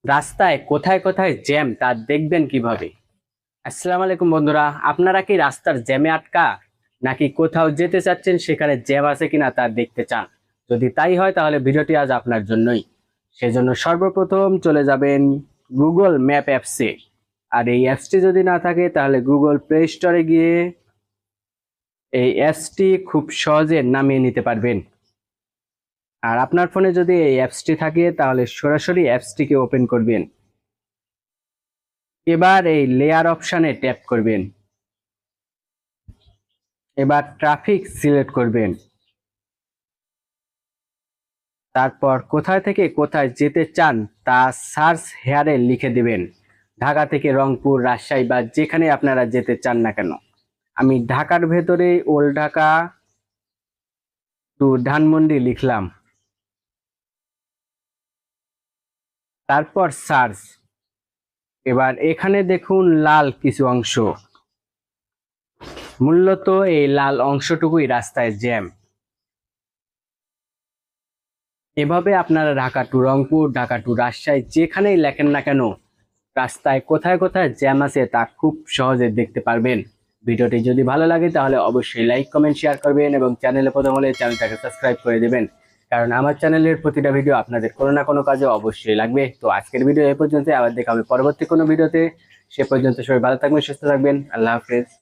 রাস্তায় কোথায় কোথায় জ্যাম তা দেখবেন কিভাবে? আসসালামু আলাইকুম বন্ধুরা, আপনারা কি রাস্তার জ্যামে আটকা নাকি কোথাও যেতে চাচ্ছেন সেখানে জ্যাম আছে কিনা তা দেখতে চান? যদি তাই হয় তাহলে ভিডিওটি আজ আপনার জন্যই। সেজন্য সর্বপ্রথম চলে যাবেন গুগল ম্যাপ অ্যাপসে। আর এই অ্যাপসটি যদি না থাকে তাহলে গুগল প্লে স্টোরে গিয়ে এই অ্যাপসটি খুব সহজে নামিয়ে নিতে পারবেন। আর আপনার ফোনে যদি এই অ্যাপসটি থাকে তাহলে সরাসরি অ্যাপসটিকে ওপেন করবেন। এবার এই লেয়ার অপশানে ট্যাপ করবেন। এবার ট্রাফিক সিলেক্ট করবেন। তারপর কোথায় থেকে কোথায় যেতে চান তা সার্চ হেয়ারে লিখে দিবেন। ঢাকা থেকে রংপুর, রাজশাহী বা যেখানে আপনারা যেতে চান না কেন। আমি ঢাকার ভেতরে ওল্ড ঢাকা টু ধানমন্ডি লিখলাম। তারপর সার্চ। এবার এখানে দেখুন লাল কিছু অংশ, মূলত এই লাল অংশটুকুই রাস্তায় জ্যাম। এভাবে আপনারা ঢাকা টু রংপুর, ঢাকা টু রাজশাহী যেখানেই লেখেন না কেন রাস্তায় কোথায় কোথায় জ্যাম আছে তা খুব সহজে দেখতে পারবেন। ভিডিওটি যদি ভালো লাগে তাহলে অবশ্যই লাইক, কমেন্ট, শেয়ার করবেন এবং চ্যানেলে প্রথম হলে চ্যানেলটাকে সাবস্ক্রাইব করে দেবেন, কারণ আমার চ্যানেলের প্রতিটা ভিডিও আপনাদের কোনো না কোনো কাজে অবশ্যই লাগবে। তো আজকের ভিডিও এই পর্যন্ত, আবার দেখা হবে পরবর্তী কোনো ভিডিওতে। সে পর্যন্ত সবাই ভালো থাকবেন, সুস্থ থাকবেন। আল্লাহ হাফেজ।